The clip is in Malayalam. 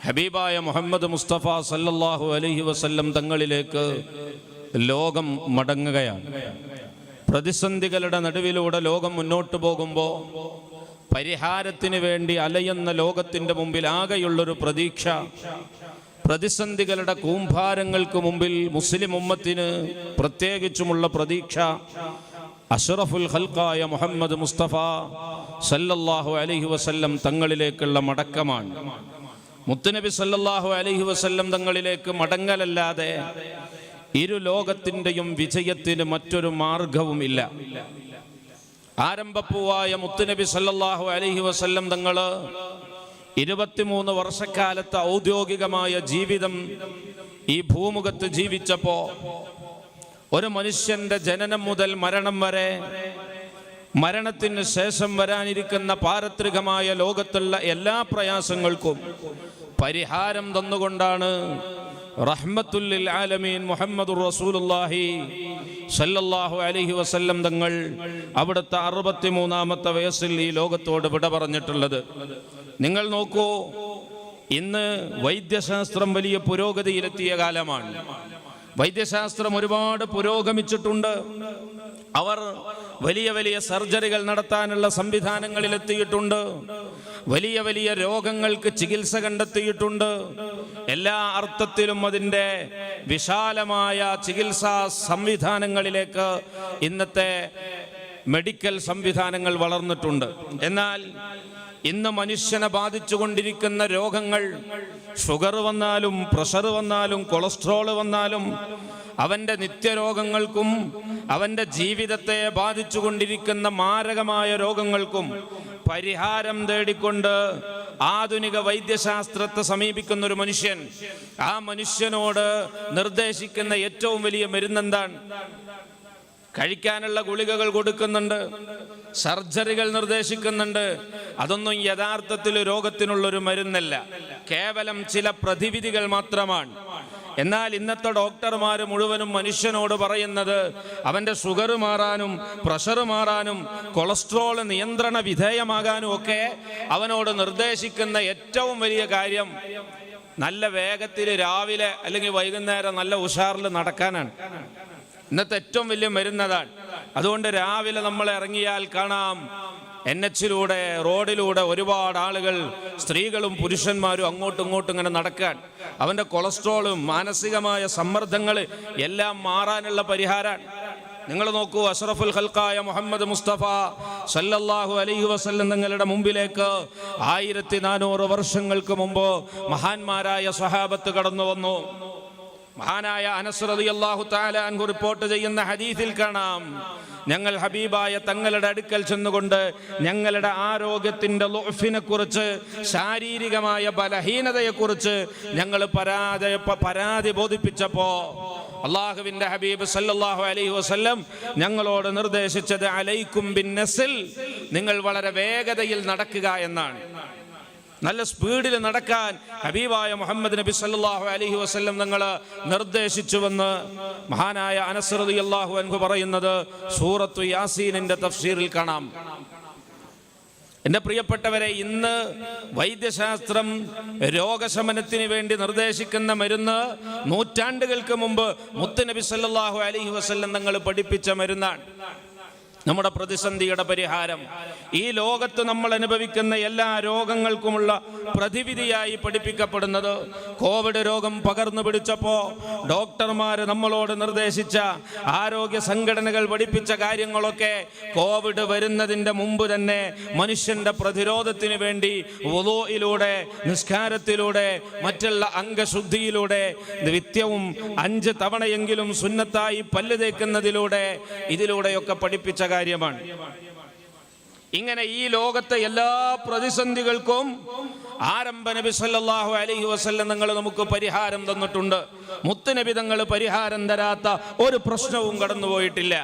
ഹബീബായ മുഹമ്മദ് മുസ്തഫ സല്ലല്ലാഹു അലൈഹി വസല്ലം തങ്ങളിലേക്ക് ലോകം മടങ്ങുകയാണ്. പ്രതിസന്ധികളുടെ നടുവിലൂടെ ലോകം മുന്നോട്ട് പോകുമ്പോൾ പരിഹാരത്തിന് വേണ്ടി അലയുന്ന ലോകത്തിൻ്റെ മുമ്പിൽ ആകെയുള്ളൊരു പ്രതീക്ഷ, പ്രതിസന്ധികളുടെ കൂമ്പാരങ്ങൾക്ക് മുമ്പിൽ മുസ്ലിം ഉമ്മത്തിന് പ്രത്യേകിച്ചുമുള്ള പ്രതീക്ഷ അഷ്റഫുൽ ഖൽഖായ മുഹമ്മദ് മുസ്തഫ സല്ലല്ലാഹു അലൈഹി വസല്ലം തങ്ങളിലേക്കുള്ള മടക്കമാണ്. മുത്തുനബി സല്ലല്ലാഹു അലൈഹി വസല്ലം തങ്ങളിലേക്ക് മടങ്ങലല്ലാതെ ഇരു ലോകത്തിൻ്റെയും വിജയത്തിന് മറ്റൊരു മാർഗവുമില്ല. ആരംഭപ്പൂവായ മുത്തുനബി സല്ലല്ലാഹു അലൈഹി വസല്ലം തങ്ങൾ 23 വർഷക്കാലത്തെ ഔദ്യോഗികമായ ജീവിതം ഈ ഭൂമുഖത്ത് ജീവിച്ചപ്പോൾ ഒരു മനുഷ്യന്റെ ജനനം മുതൽ മരണം വരെ, മരണത്തിന് ശേഷം വരാനിരിക്കുന്ന പാരത്രികമായ ലോകത്തുള്ള എല്ലാ പ്രയാസങ്ങൾക്കും പരിഹാരം തന്നുകൊണ്ടാണ് റഹ്മത്തുൽ ലിൽ ആലമീൻ മുഹമ്മദുർ റസൂലുള്ളാഹി സല്ലല്ലാഹു അലൈഹി വസല്ലം തങ്ങൾ അവിടുത്തെ 63ാമത്തെ വയസ്സിൽ ഈ ലോകത്തോട് വിട പറഞ്ഞിട്ടുള്ളത്. നിങ്ങൾ നോക്കൂ, ഇന്ന് വൈദ്യശാസ്ത്രം വലിയ പുരോഗതിയിലെത്തിയ കാലമാണ്. വൈദ്യശാസ്ത്രം ഒരുപാട് പുരോഗമിച്ചിട്ടുണ്ട്. അവർ വലിയ വലിയ സർജറികൾ നടത്താനുള്ള സംവിധാനങ്ങളിലെത്തിയിട്ടുണ്ട്. വലിയ വലിയ രോഗങ്ങൾക്ക് ചികിത്സ കണ്ടെത്തിയിട്ടുണ്ട്. എല്ലാ അർത്ഥത്തിലും അതിൻ്റെ വിശാലമായ ചികിത്സാ സംവിധാനങ്ങളിലേക്ക് ഇന്നത്തെ മെഡിക്കൽ സംവിധാനങ്ങൾ വളർന്നിട്ടുണ്ട്. എന്നാൽ ഇന്ന് മനുഷ്യനെ ബാധിച്ചുകൊണ്ടിരിക്കുന്ന രോഗങ്ങൾ, ഷുഗർ വന്നാലും പ്രഷർ വന്നാലും കൊളസ്ട്രോൾ വന്നാലും അവൻ്റെ നിത്യരോഗങ്ങൾക്കും അവൻ്റെ ജീവിതത്തെ ബാധിച്ചുകൊണ്ടിരിക്കുന്ന മാരകമായ രോഗങ്ങൾക്കും പരിഹാരം തേടിക്കൊണ്ട് ആധുനിക വൈദ്യശാസ്ത്രത്തെ സമീപിക്കുന്ന ഒരു മനുഷ്യൻ, ആ മനുഷ്യനോട് നിർദ്ദേശിക്കുന്ന ഏറ്റവും വലിയ മരുന്നെന്താണ്? കഴിക്കാനുള്ള ഗുളികകൾ കൊടുക്കുന്നുണ്ട്, സർജറികൾ നിർദ്ദേശിക്കുന്നുണ്ട്. അതൊന്നും യഥാർത്ഥത്തിൽ രോഗത്തിനുള്ളൊരു മരുന്നല്ല, കേവലം ചില പ്രതിവിധികൾ മാത്രമാണ്. എന്നാൽ ഇന്നത്തെ ഡോക്ടർമാർ മുഴുവനും മനുഷ്യനോട് പറയുന്നത് അവൻ്റെ ഷുഗർ മാറാനും പ്രഷർ മാറാനും കൊളസ്ട്രോൾ നിയന്ത്രണ വിധേയമാകാനും ഒക്കെ അവനോട് നിർദ്ദേശിക്കുന്ന ഏറ്റവും വലിയ കാര്യം നല്ല വേഗത്തിൽ രാവിലെ അല്ലെങ്കിൽ വൈകുന്നേരം നല്ല ഉഷാറിൽ നടക്കാനാണ്. ഇന്നത്തെ ഏറ്റവും വലിയ മരുന്നതാണ്. അതുകൊണ്ട് രാവിലെ നമ്മൾ ഇറങ്ങിയാൽ കാണാം, NH-ലൂടെ റോഡിലൂടെ ഒരുപാട് ആളുകൾ, സ്ത്രീകളും പുരുഷന്മാരും അങ്ങോട്ടും ഇങ്ങോട്ടും ഇങ്ങനെ നടക്കാൻ. അവൻ്റെ കൊളസ്ട്രോളും മാനസികമായ സമ്മർദ്ദങ്ങൾ എല്ലാം മാറാനുള്ള പരിഹാരമാണ്. നിങ്ങൾ നോക്കൂ, അഷ്റഫുൽ ഖൽഖായ മുഹമ്മദ് മുസ്തഫ സല്ലല്ലാഹു അലൈഹി വസല്ലം തങ്ങളുടെ മുമ്പിലേക്ക് 1400 വർഷങ്ങൾക്ക് മുമ്പ് മഹാന്മാരായ സ്വഹാബത്ത് കടന്നു വന്നു. മഹാനായ അനസ് റളിയല്ലാഹു തആല അൻഹു റിപ്പോർട്ട് ചെയ്യുന്ന ഹദീസിൽ കാണാം, ഞങ്ങൾ ഹബീബായ തങ്ങളുടെ അടുക്കൽ ചെന്നുകൊണ്ട് ഞങ്ങളുടെ ആരോഗ്യത്തിൻ്റെ ളുഅഫിനെ കുറിച്ച്, ശാരീരികമായ ബലഹീനതയെക്കുറിച്ച് ഞങ്ങൾ പരാതി ബോധിപ്പിച്ചപ്പോൾ അള്ളാഹുവിൻ്റെ ഹബീബ് സല്ലല്ലാഹു അലൈഹി വസല്ലം ഞങ്ങളോട് നിർദ്ദേശിച്ചത് അലൈക്കും ബിന്നസ്ൽ, നിങ്ങൾ വളരെ വേഗതയിൽ നടക്കുക എന്നാണ്. നല്ല സ്പീഡിൽ നടക്കാൻ ഹബീബായ മുഹമ്മദ് നബി സല്ലല്ലാഹു അലൈഹി വസല്ലം തങ്ങൾ നിർദ്ദേശിച്ചുവെന്ന് മഹാനായ അനസ് റളിയല്ലാഹു അൻഹു പറയുന്നത് സൂറത്തു യാസീനിന്റെ തഫ്സീറിൽ കാണാം. എൻ്റെ പ്രിയപ്പെട്ടവരെ, ഇന്ന് വൈദ്യശാസ്ത്രം രോഗശമനത്തിന് വേണ്ടി നിർദ്ദേശിക്കുന്ന മരുന്ന് നൂറ്റാണ്ടുകൾക്ക് മുമ്പ് മുത്തുനബി സല്ലല്ലാഹു അലൈഹി വസല്ലം തങ്ങൾ പഠിപ്പിച്ച മരുന്നാണ്. നമ്മുടെ പ്രതിസന്ധിയുടെ പരിഹാരം ഈ ലോകത്ത് നമ്മൾ അനുഭവിക്കുന്ന എല്ലാ രോഗങ്ങൾക്കുമുള്ള പ്രതിവിധിയായി പഠിപ്പിക്കപ്പെടുന്നത്, കോവിഡ് രോഗം പകർന്നു പിടിച്ചപ്പോൾ ഡോക്ടർമാർ നമ്മളോട് നിർദ്ദേശിച്ച, ആരോഗ്യ സംഘടനകൾ പഠിപ്പിച്ച കാര്യങ്ങളൊക്കെ കോവിഡ് വരുന്നതിൻ്റെ മുമ്പ് തന്നെ മനുഷ്യന്റെ പ്രതിരോധത്തിന് വേണ്ടി വുളൂഇലൂടെ, നിസ്കാരത്തിലൂടെ, മറ്റുള്ള അംഗശുദ്ധിയിലൂടെ, നിത്യവും 5 തവണയെങ്കിലും സുന്നത്തായി പല്ല് തേക്കുന്നതിലൂടെ, ഇതിലൂടെയൊക്കെ പഠിപ്പിച്ച കാര്യമാണ്. ഇങ്ങനെ ഈ ലോകത്തെ എല്ലാ പ്രതിസന്ധികൾക്കും ആരംഭ നബി സല്ലല്ലാഹു അലൈഹി വസല്ലം തങ്ങൾ നമുക്ക് പരിഹാരം തന്നിട്ടുണ്ട്. മുത്തുനബി തങ്ങൾ പരിഹാരം തരാത്ത ഒരു പ്രശ്നവും കടന്നുപോയിട്ടില്ല.